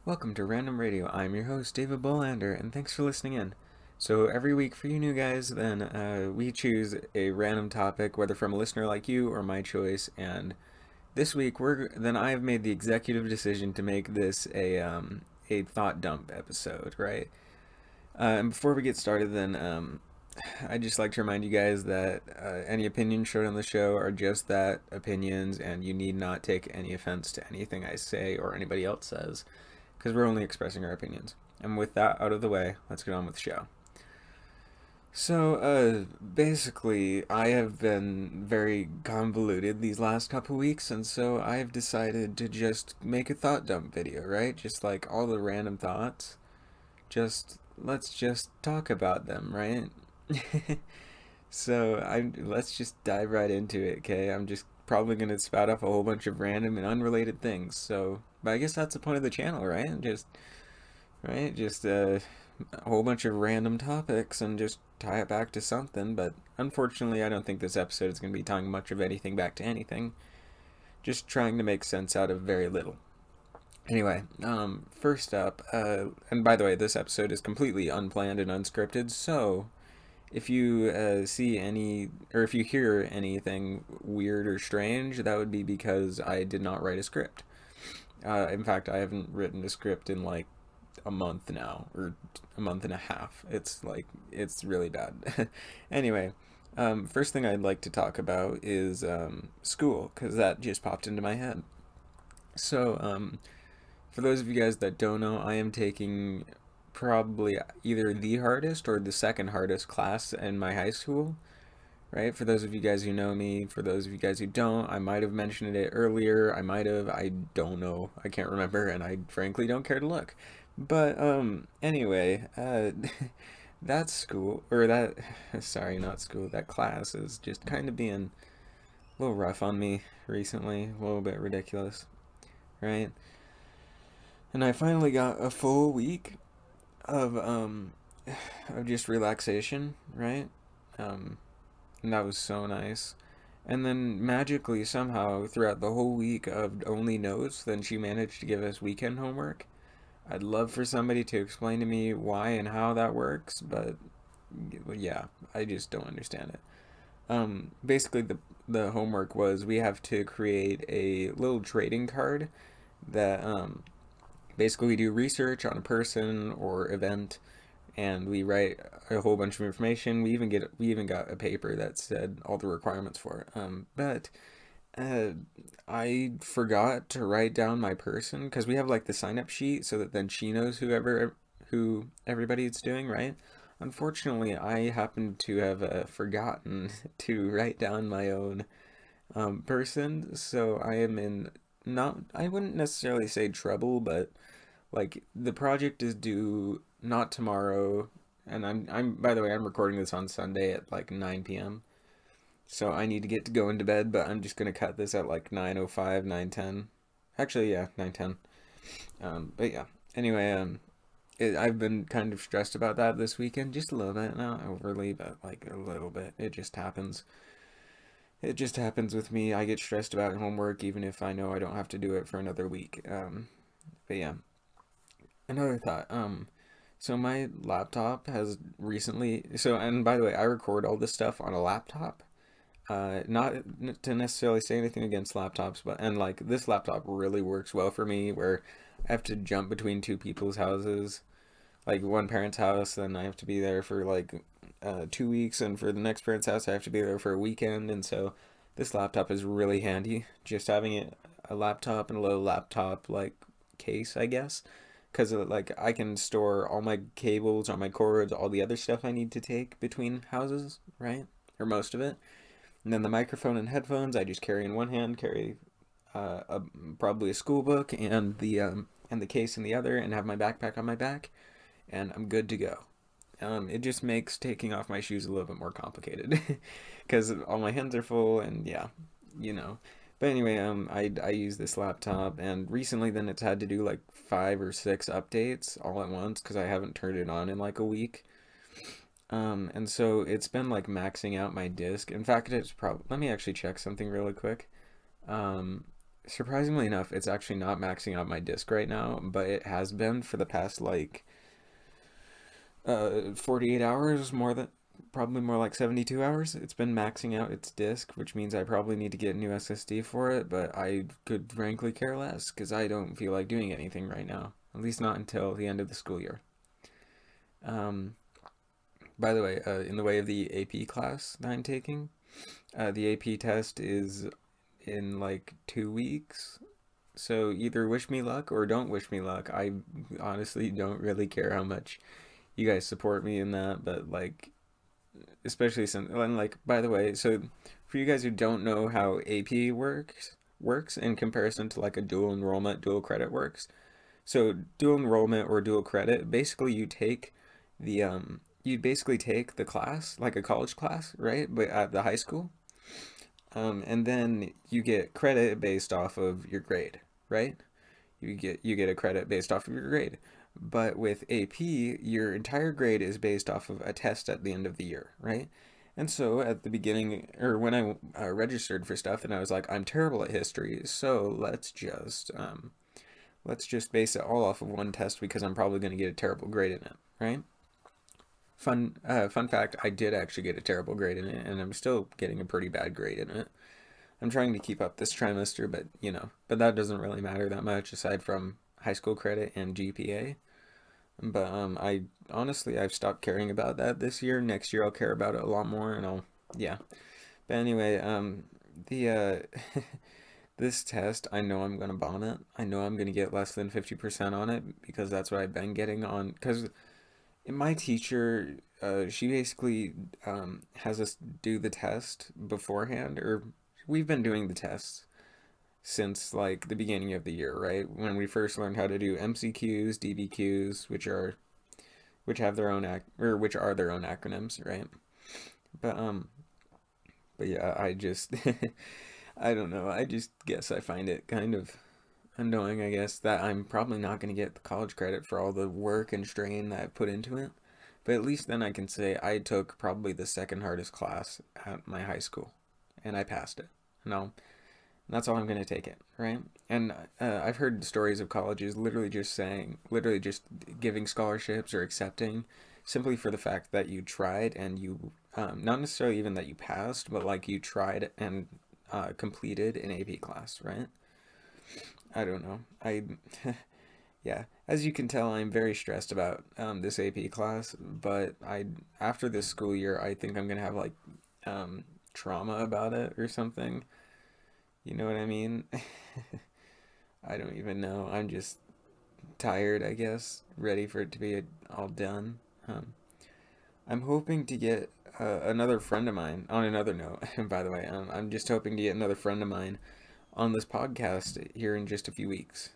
Welcome to Random Radio. I'm your host, David Bolander, and thanks for listening in. So every week for you new guys, then we choose a random topic, whether from a listener like you or my choice. And this week, I have made the executive decision to make this a thought dump episode, right? And before we get started, then I'd just like to remind you guys that any opinions showed on the show are just that, opinions, and you need not take any offense to anything I say or anybody else says, because we're only expressing our opinions. And with that out of the way, let's get on with the show. So, basically, I have been very convoluted these last couple weeks, and so I've decided to just make a thought dump video, right? Just like all the random thoughts. Let's just talk about them, right? Let's just dive right into it, okay? I'm just probably gonna spout off a whole bunch of random and unrelated things. But I guess that's the point of the channel, right? Just a whole bunch of random topics and just tie it back to something. But unfortunately, I don't think this episode is gonna be tying much of anything back to anything. Just trying to make sense out of very little. Anyway, first up, and by the way, this episode is completely unplanned and unscripted, so if you see any, or if you hear anything weird or strange, that would be because I did not write a script. In fact, I haven't written a script in like a month now, or a month and a half. It's really bad. Anyway, first thing I'd like to talk about is school, because that just popped into my head. So, for those of you guys that don't know, I am taking probably either the hardest or the second hardest class in my high school, right? For those of you guys who know me, for those of you guys who don't, I might have mentioned it earlier, I don't know, I can't remember, and I frankly don't care to look. But, anyway, that school, or that, sorry, not school, that class is just kind of being a little rough on me recently, a little bit ridiculous, right? And I finally got a full week of of just relaxation, right? Um, and that was so nice. And then magically somehow throughout the whole week of only notes, then she managed to give us weekend homework. I'd love for somebody to explain to me why and how that works, but yeah, I just don't understand it. Basically the homework was we have to create a little trading card that basically we do research on a person or event, and we write a whole bunch of information. We even got a paper that said all the requirements for it. But I forgot to write down my person, because we have like the sign up sheet so that then she knows who everybody is doing, right? Unfortunately, I happen to have forgotten to write down my own person, so I am in, not, I wouldn't necessarily say trouble, but like the project is due not tomorrow, and I'm by the way, I'm recording this on Sunday at like 9 p.m. So I need to get to going to bed, but I'm just gonna cut this at like 9:05, 9:10. Actually, yeah, 9:10. But yeah. Anyway, I've been kind of stressed about that this weekend, just a little bit, not overly, but like a little bit. It just happens. It just happens with me. I get stressed about homework even if I know I don't have to do it for another week. But yeah. Another thought. So my laptop has recently. So, and by the way, I record all this stuff on a laptop. Not to necessarily say anything against laptops, but and like this laptop really works well for me, where I have to jump between two people's houses, like one parent's house, then I have to be there for like 2 weeks, and for the next parent's house, I have to be there for a weekend, and so this laptop is really handy. Just having it, a laptop and a little laptop like case, I guess, because like I can store all my cables, all my cords, all the other stuff I need to take between houses, right? Or most of it. And then the microphone and headphones I just carry in one hand, carry probably a school book and the case in the other, and have my backpack on my back, and I'm good to go. It just makes taking off my shoes a little bit more complicated because all my hands are full, and yeah, you know. But anyway, I use this laptop, and recently then it's had to do like 5 or 6 updates all at once because I haven't turned it on in like a week. And so it's been like maxing out my disk. In fact, it's probably, let me actually check something really quick. Um, surprisingly enough, it's actually not maxing out my disc right now, but it has been for the past like 48 hours, more than probably more like 72 hours. It's been maxing out its disk, which means I probably need to get a new SSD for it, but I could frankly care less because I don't feel like doing anything right now, at least not until the end of the school year. Um, by the way, in the way of the AP class that I'm taking, the AP test is in like 2 weeks. So either wish me luck or don't wish me luck. I honestly don't really care how much you guys support me in that, but like, especially since, and like, by the way, so for you guys who don't know how AP works in comparison to like a dual enrollment, dual credit works. So dual enrollment or dual credit, basically you basically take the class like a college class, right? But at the high school, and then you get credit based off of your grade, right? You get a credit based off of your grade. But with AP, your entire grade is based off of a test at the end of the year, right? And so at the beginning, or when I registered for stuff, and I was like, I'm terrible at history, so let's just base it all off of one test because I'm probably going to get a terrible grade in it, right? Fun fact, I did actually get a terrible grade in it, and I'm still getting a pretty bad grade in it. I'm trying to keep up this trimester, but but that doesn't really matter that much aside from high school credit and GPA. But I honestly I've stopped caring about that this year. Next year I'll care about it a lot more, and I'll yeah. But anyway, the this test I know I'm gonna bomb it. I know I'm gonna get less than 50% on it because that's what I've been getting on. Because my teacher, she basically has us do the test beforehand, or we've been doing the tests since like the beginning of the year, right? When we first learned how to do MCQs, DBQs, which have their own or which are their own acronyms, right? But but yeah, I just I don't know. I just guess I find it kind of annoying, I guess, that I'm probably not going to get the college credit for all the work and strain that I put into it. But at least then I can say I took probably the second hardest class at my high school, and I passed it. No, that's all I'm going to take it, right? And I've heard stories of colleges literally just giving scholarships or accepting simply for the fact that you tried and you, not necessarily even that you passed, but like you tried and completed an AP class, right? I don't know. Yeah, as you can tell, I'm very stressed about this AP class, but after this school year, I think I'm gonna have like trauma about it or something. You know what I mean? I don't even know. I'm just tired, I guess, ready for it to be all done. Um, I'm hoping to get another friend of mine on another note. And by the way, I'm just hoping to get another friend of mine on this podcast here in just a few weeks.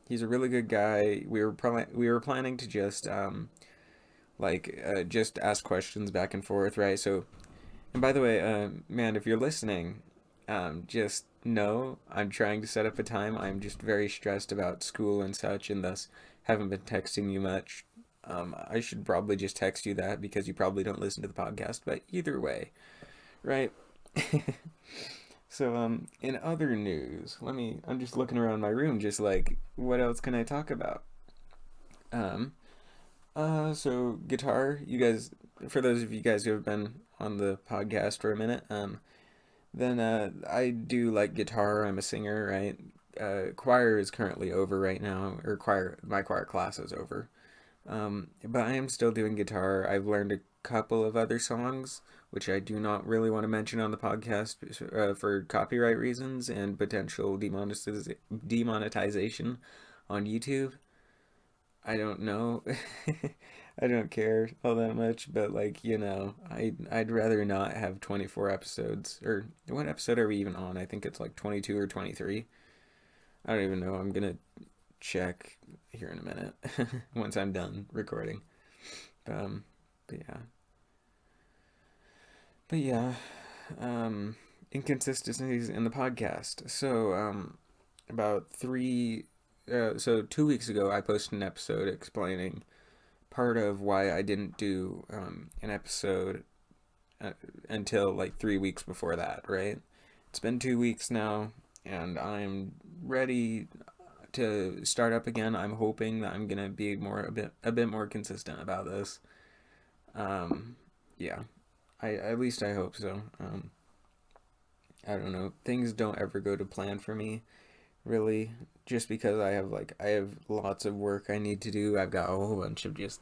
He's a really good guy. We were planning to just just ask questions back and forth, right? So, and by the way, man, if you're listening, just know I'm trying to set up a time. I'm just very stressed about school and such, and thus haven't been texting you much. I should probably just text you that because you probably don't listen to the podcast, but either way, right? So, in other news, I'm just looking around my room, just like, what else can I talk about? Um, so guitar, you guys, for those of you guys who have been on the podcast for a minute, then I do like guitar. I'm a singer, right? Choir is currently over right now, or my choir class is over. But I am still doing guitar. I've learned a couple of other songs, which I do not really want to mention on the podcast for copyright reasons and potential demonetization on YouTube. I don't know. I don't care all that much, but like, I'd rather not have 24 episodes. Or what episode are we even on? I think it's like 22 or 23. I don't even know. I'm gonna check here in a minute once I'm done recording. Um, but yeah, but yeah, um, inconsistencies in the podcast. So, about so 2 weeks ago, I posted an episode explaining part of why I didn't do an episode until like 3 weeks before that. Right? It's been 2 weeks now. and I'm ready to start up again. I'm hoping that I'm gonna be a bit more consistent about this. Um, yeah, I at least I hope so. I don't know. Things don't ever go to plan for me, really, just because I have lots of work I need to do. I've got a whole bunch of just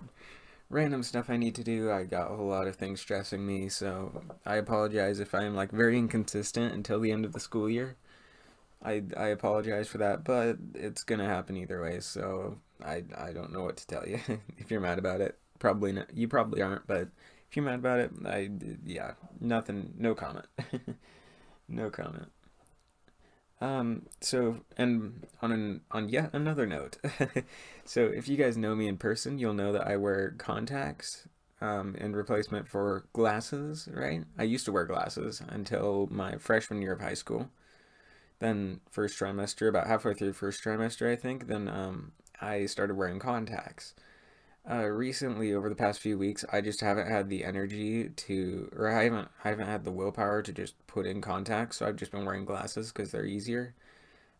random stuff I need to do. I got a whole lot of things stressing me, so I apologize if I am like very inconsistent until the end of the school year. I apologize for that, but it's gonna happen either way, so I don't know what to tell you. If you're mad about it, probably not. You probably aren't, but if you're mad about it, yeah, nothing, no comment. No comment. So, and on yet another note, so if you guys know me in person, you'll know that I wear contacts, in replacement for glasses, right? I used to wear glasses until my freshman year of high school. Then first trimester, about halfway through first trimester, I think, then I started wearing contacts. Recently, over the past few weeks, I just haven't had the energy to, or I haven't had the willpower to just put in contacts. So I've just been wearing glasses because they're easier.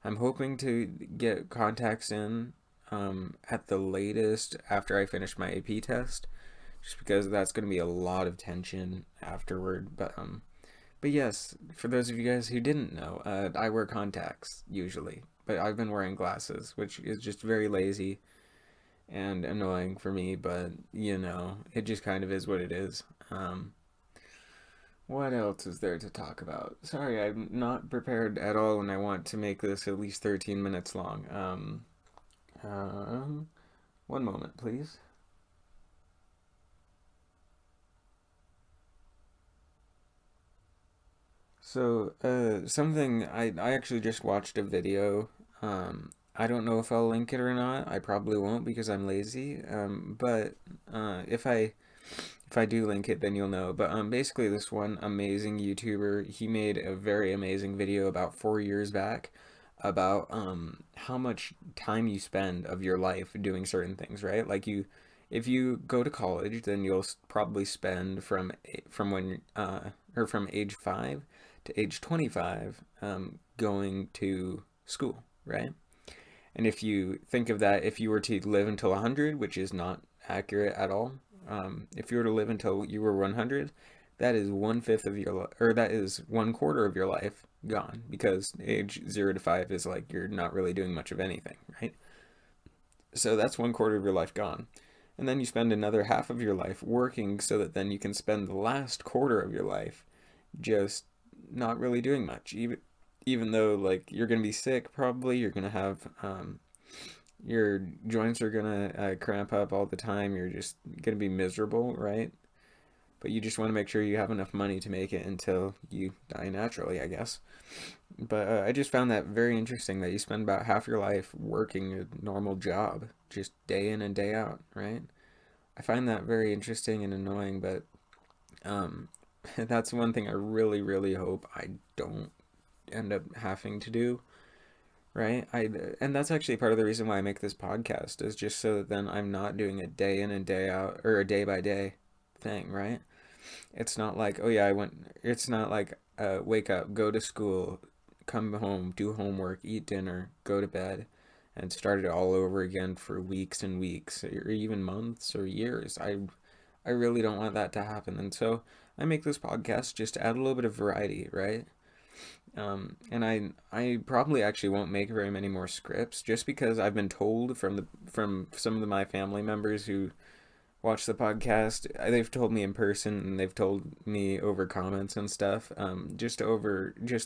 I'm hoping to get contacts in, at the latest after I finish my AP test, just because that's going to be a lot of tension afterward. But yes, for those of you guys who didn't know, I wear contacts usually, but I've been wearing glasses, which is just very lazy and annoying for me, but it just kind of is what it is. What else is there to talk about? Sorry, I'm not prepared at all, and I want to make this at least 13 minutes long. Um, one moment, please. So, something I actually just watched a video. I don't know if I'll link it or not. I probably won't because I'm lazy. But if I do link it, then you'll know. But basically, this one amazing YouTuber, he made a very amazing video about 4 years back about how much time you spend of your life doing certain things, right? Like if you go to college, then you'll probably spend from when or from age 5 to age 25 going to school, right? And if you think of that, if you were to live until 100, which is not accurate at all, if you were to live until you were 100, that is 1/5 of your or that is 1/4 of your life gone because age 0 to 5 is like you're not really doing much of anything, right? So that's 1/4 of your life gone. And then you spend another half of your life working so that then you can spend the last quarter of your life just not really doing much. Even though like you're gonna be sick, probably you're gonna have your joints are gonna cramp up all the time. You're just gonna be miserable, right? But you just want to make sure you have enough money to make it until you die naturally, I guess. But I just found that very interesting that you spend about half your life working a normal job, just day in and day out, right? I find that very interesting and annoying, but um, that's one thing I really, really hope I don't end up having to do, right? And that's actually part of the reason why I make this podcast is just so that then I'm not doing a day in and day out or a day by day thing, right? It's not like, oh yeah, it's not like wake up, go to school, come home, do homework, eat dinner, go to bed, and start it all over again for weeks and weeks, or even months or years. I really don't want that to happen, and so I make this podcast just to add a little bit of variety, right? And I probably actually won't make very many more scripts just because I've been told from some of my family members who watch the podcast. They've told me in person and they've told me over comments and stuff. Just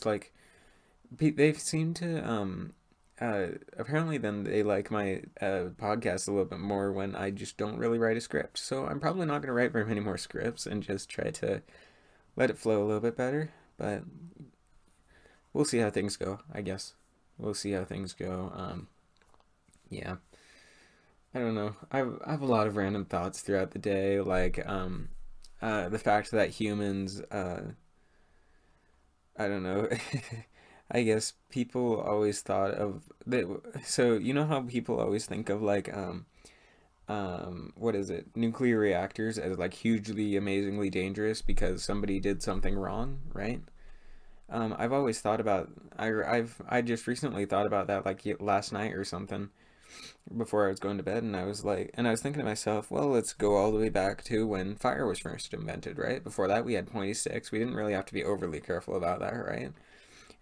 like they've seemed to apparently then they like my podcast a little bit more when I just don't really write a script. So I'm probably not going to write very many more scripts and just try to let it flow a little bit better. But we'll see how things go, I guess. We'll see how things go. Yeah. I don't know. I have a lot of random thoughts throughout the day, like the fact that humans, I don't know. I guess people always thought of that. So you know how people always think of like what is it? Nuclear reactors as like hugely, amazingly dangerous because somebody did something wrong, right? I've always thought about I just recently thought about that like last night or something before I was going to bed, and I was thinking to myself, well, let's go all the way back to when fire was first invented, right? Before that we had pointy sticks. We didn't really have to be overly careful about that, right?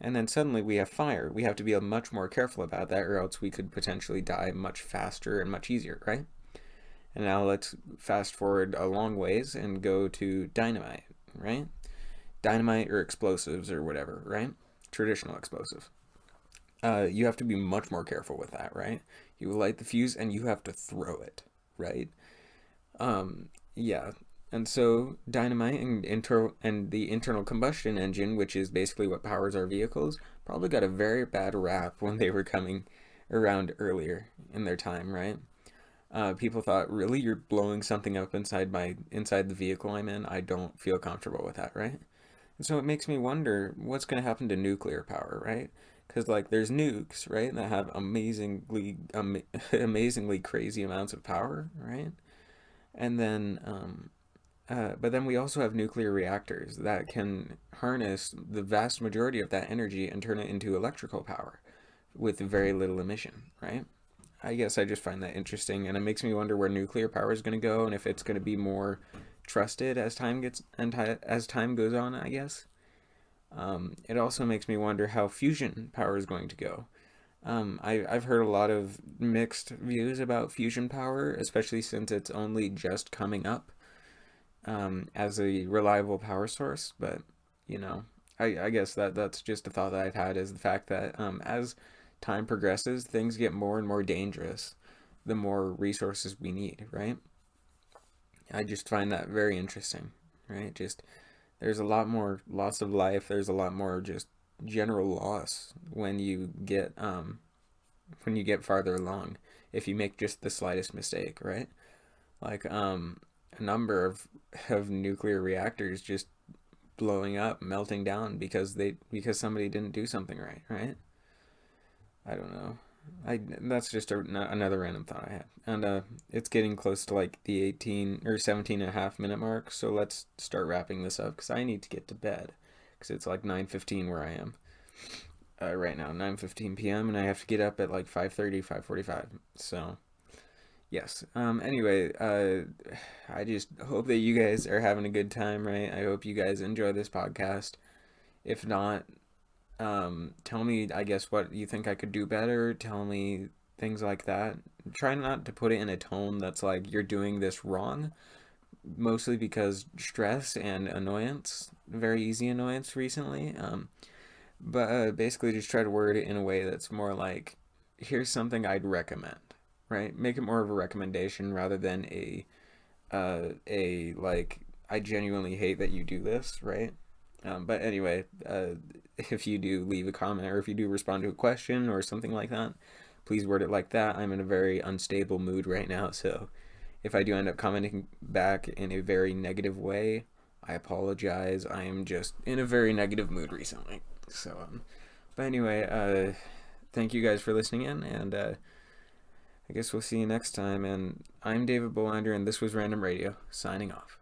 And then suddenly we have fire. We have to be much more careful about that, or else we could potentially die much faster and much easier, right? And now let's fast forward a long ways and go to dynamite, right? Dynamite or explosives or whatever, right? Traditional explosive. You have to be much more careful with that, right? You light the fuse and you have to throw it, right? Yeah. And so dynamite and the internal combustion engine, which is basically what powers our vehicles, probably got a very bad rap when they were coming around earlier in their time, right? People thought, really, you're blowing something up inside the vehicle I'm in? I don't feel comfortable with that, right? And so it makes me wonder what's going to happen to nuclear power, right? Because like there's nukes, right, that have amazingly crazy amounts of power, right? And then, but then we also have nuclear reactors that can harness the vast majority of that energy and turn it into electrical power with very little emission, right? I guess I just find that interesting, and it makes me wonder where nuclear power is going to go, and if it's going to be more trusted as as time goes on, I guess. It also makes me wonder how fusion power is going to go. I've heard a lot of mixed views about fusion power, especially since it's only just coming up as a reliable power source. But you know, I guess that's just a thought that I've had, is the fact that as time progresses, things get more and more dangerous the more resources we need, right? I just find that very interesting, right? Just there's a lot more loss of life. There's a lot more just general loss when you get farther along, if you make just the slightest mistake, right? Like a number of nuclear reactors just blowing up, melting down because somebody didn't do something right, right? I don't know. I That's just another random thought I had. And it's getting close to like the 18 or 17 and a half minute mark, so let's start wrapping this up because I need to get to bed because it's like 9:15 where I am right now, 9:15 p.m., and I have to get up at like 5:30, 5:45. So, yes. Anyway, I just hope that you guys are having a good time, right? I hope you guys enjoy this podcast. If not, tell me, I guess, what you think I could do better. Tell me things like that. Try not to put it in a tone that's like you're doing this wrong, mostly because stress and annoyance, very easy annoyance recently. But basically just try to word it in a way that's more like, here's something I'd recommend, right? Make it more of a recommendation rather than a like, I genuinely hate that you do this, right? But anyway, if you do leave a comment or if you do respond to a question or something like that, please word it like that. I'm in a very unstable mood right now, so if I do end up commenting back in a very negative way, I apologize. I am just in a very negative mood recently. So, but anyway, thank you guys for listening in, and I guess we'll see you next time. And I'm David Bolander, and this was Random Radio, signing off.